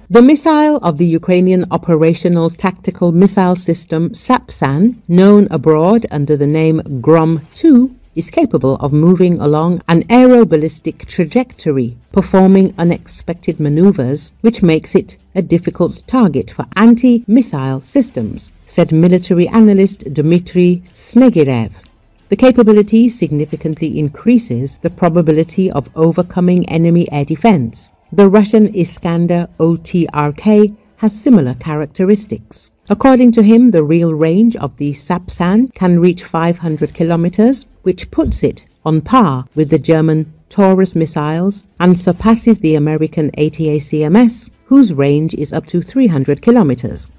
The missile of the Ukrainian Operational Tactical Missile System Sapsan, known abroad under the name Grom-2, is capable of moving along an aeroballistic trajectory, performing unexpected maneuvers, which makes it a difficult target for anti-missile systems, said military analyst Dmitry Snegirev. The capability significantly increases the probability of overcoming enemy air defense. The Russian Iskander OTRK has similar characteristics. According to him, the real range of the Sapsan can reach 500 kilometers, which puts it on par with the German Taurus missiles and surpasses the American ATACMS, whose range is up to 300 kilometers.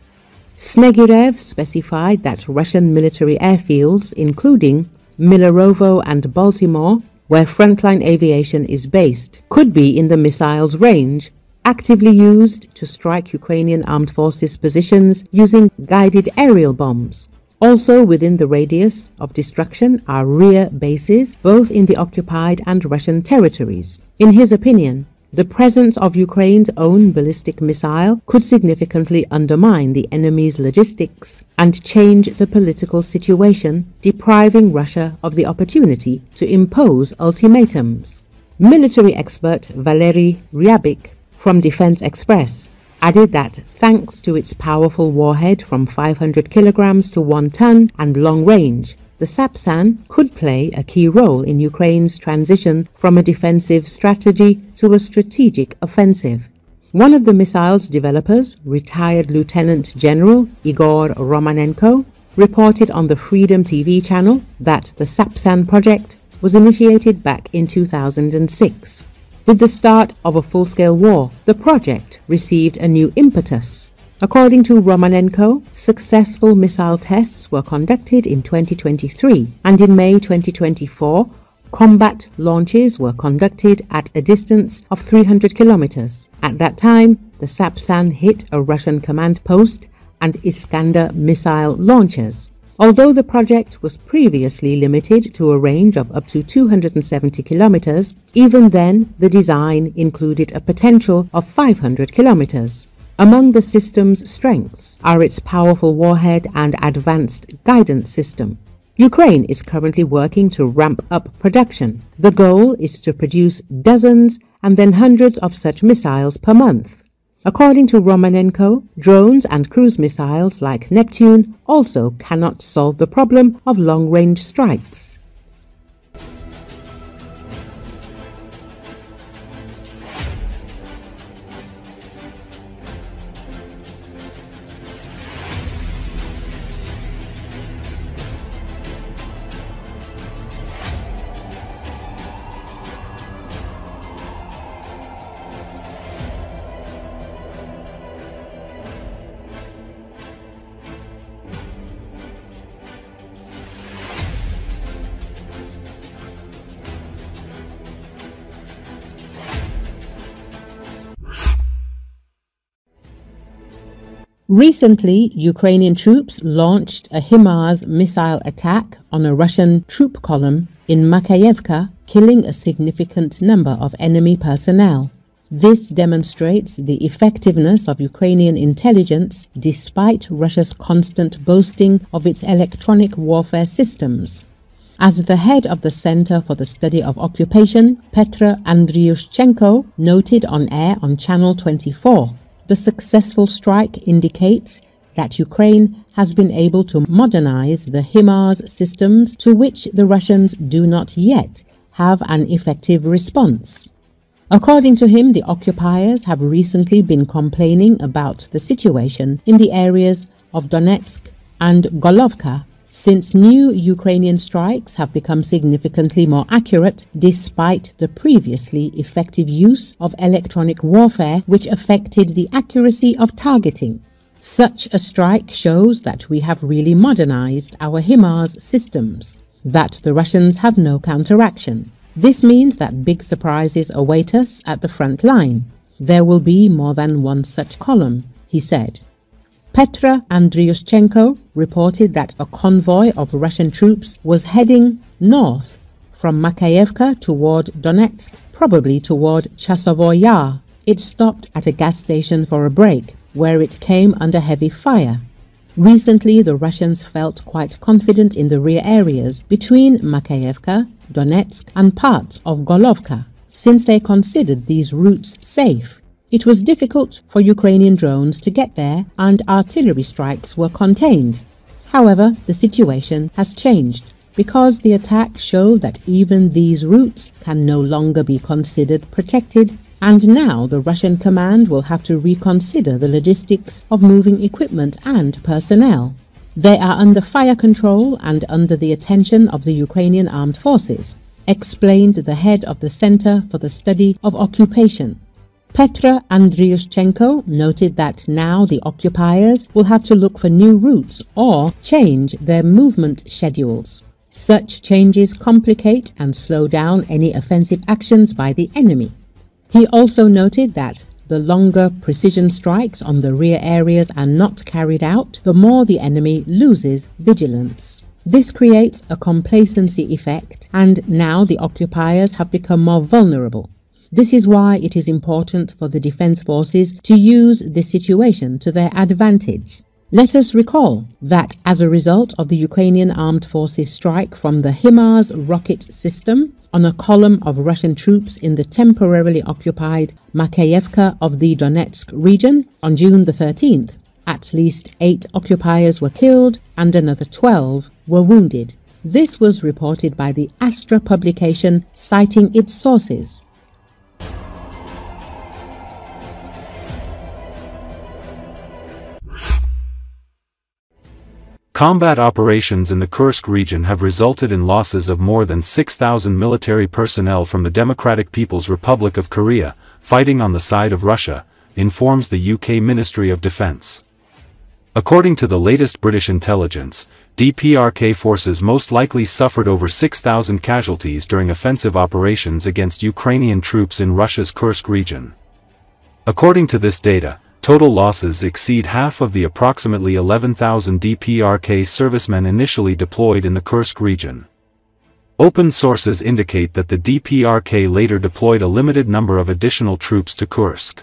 Snegirev specified that Russian military airfields, including Millerovo and Baltimore, where frontline aviation is based, could be in the missile's range, actively used to strike Ukrainian Armed Forces positions using guided aerial bombs. Also within the radius of destruction are rear bases, both in the occupied and Russian territories. In his opinion, the presence of Ukraine's own ballistic missile could significantly undermine the enemy's logistics and change the political situation, depriving Russia of the opportunity to impose ultimatums. Military expert Valery Ryabik from Defense Express added that thanks to its powerful warhead from 500 kilograms to 1 ton and long range, the Sapsan could play a key role in Ukraine's transition from a defensive strategy to a strategic offensive. One of the missile's developers, retired Lieutenant General Igor Romanenko, reported on the Freedom TV channel that the Sapsan project was initiated back in 2006. With the start of a full-scale war, the project received a new impetus. According to Romanenko, successful missile tests were conducted in 2023, and in May 2024, combat launches were conducted at a distance of 300 kilometers. At that time, the Sapsan hit a Russian command post and Iskander missile launchers. Although the project was previously limited to a range of up to 270 kilometers, even then the design included a potential of 500 kilometers. Among the system's strengths are its powerful warhead and advanced guidance system. Ukraine is currently working to ramp up production. The goal is to produce dozens and then hundreds of such missiles per month. According to Romanenko, drones and cruise missiles like Neptune also cannot solve the problem of long-range strikes. Recently, Ukrainian troops launched a HIMARS missile attack on a Russian troop column in Makayevka, killing a significant number of enemy personnel. This demonstrates the effectiveness of Ukrainian intelligence despite Russia's constant boasting of its electronic warfare systems. As the head of the Center for the Study of Occupation, Petr Andriushchenko, noted on air on Channel 24, the successful strike indicates that Ukraine has been able to modernize the HIMARS systems to which the Russians do not yet have an effective response. According to him, the occupiers have recently been complaining about the situation in the areas of Donetsk and Golovka, since new Ukrainian strikes have become significantly more accurate despite the previously effective use of electronic warfare, which affected the accuracy of targeting. Such a strike shows that we have really modernized our HIMARS systems, that the Russians have no counteraction. This means that big surprises await us at the front line. There will be more than one such column, he said. Petr Andriushchenko reported that a convoy of Russian troops was heading north from Makayevka toward Donetsk, probably toward Chasovo Yar. It stopped at a gas station for a break, where it came under heavy fire. Recently, the Russians felt quite confident in the rear areas between Makeyevka, Donetsk and parts of Golovka, since they considered these routes safe. It was difficult for Ukrainian drones to get there and artillery strikes were contained. However, the situation has changed because the attacks show that even these routes can no longer be considered protected, and now the Russian command will have to reconsider the logistics of moving equipment and personnel. They are under fire control and under the attention of the Ukrainian Armed Forces, explained the head of the Center for the Study of Occupation. Petr Andriushchenko noted that now the occupiers will have to look for new routes or change their movement schedules. Such changes complicate and slow down any offensive actions by the enemy. He also noted that the longer precision strikes on the rear areas are not carried out, the more the enemy loses vigilance. This creates a complacency effect, and now the occupiers have become more vulnerable. This is why it is important for the defense forces to use this situation to their advantage. Let us recall that as a result of the Ukrainian Armed Forces strike from the HIMARS rocket system on a column of Russian troops in the temporarily occupied Makeyevka of the Donetsk region on June the 13th, at least 8 occupiers were killed and another 12 were wounded. This was reported by the Astra publication, citing its sources. Combat operations in the Kursk region have resulted in losses of more than 6,000 military personnel from the Democratic People's Republic of Korea, fighting on the side of Russia, informs the UK Ministry of Defence. According to the latest British intelligence, DPRK forces most likely suffered over 6,000 casualties during offensive operations against Ukrainian troops in Russia's Kursk region. According to this data, total losses exceed half of the approximately 11,000 DPRK servicemen initially deployed in the Kursk region. Open sources indicate that the DPRK later deployed a limited number of additional troops to Kursk.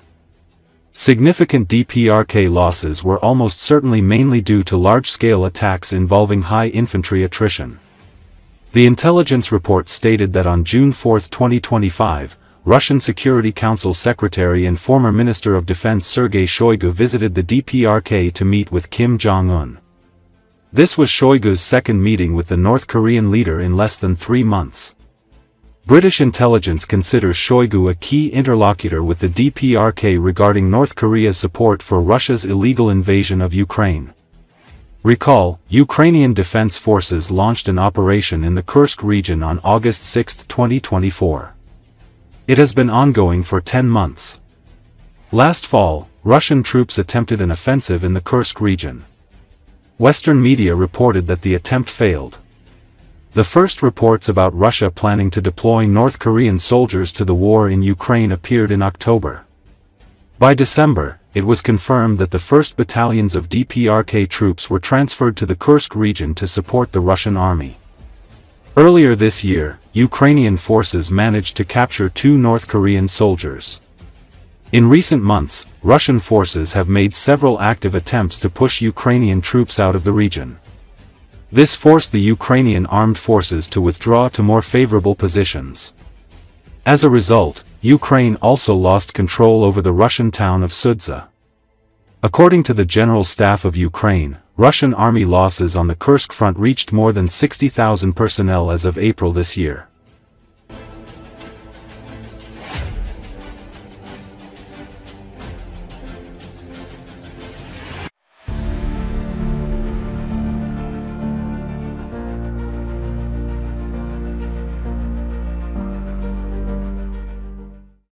Significant DPRK losses were almost certainly mainly due to large-scale attacks involving high infantry attrition. The intelligence report stated that on June 4, 2025, Russian Security Council Secretary and former Minister of Defense Sergei Shoigu visited the DPRK to meet with Kim Jong-un. This was Shoigu's second meeting with the North Korean leader in less than 3 months. British intelligence considers Shoigu a key interlocutor with the DPRK regarding North Korea's support for Russia's illegal invasion of Ukraine. Recall, Ukrainian Defense Forces launched an operation in the Kursk region on August 6, 2024. It has been ongoing for 10 months. Last fall, Russian troops attempted an offensive in the Kursk region. Western media reported that the attempt failed. The first reports about Russia planning to deploy North Korean soldiers to the war in Ukraine appeared in October. By December, it was confirmed that the first battalions of DPRK troops were transferred to the Kursk region to support the Russian army. Earlier this year, Ukrainian forces managed to capture 2 North Korean soldiers. In recent months, Russian forces have made several active attempts to push Ukrainian troops out of the region. This forced the Ukrainian Armed Forces to withdraw to more favorable positions. As a result, Ukraine also lost control over the Russian town of Sudza. According to the General Staff of Ukraine, Russian army losses on the Kursk front reached more than 60,000 personnel as of April this year.